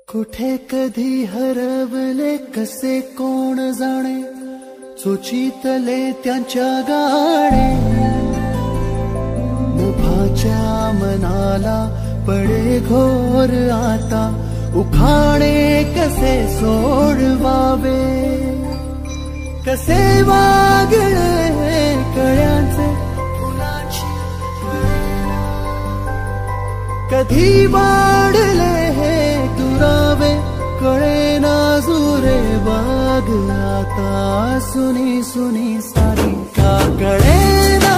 कुठे कधी हरवले कसे कोण जाणे, चोचीतले त्यांच्या गाणे. मुभाच्या मनाला पडे घोर आता, उखाणे कसे सोडवावे. कसे वागळे कळ्यांचे फुलांची, कधी वाढले हे दुरावे कळेना जुरे बाग. आता सुनी सुनी सारी का कळेना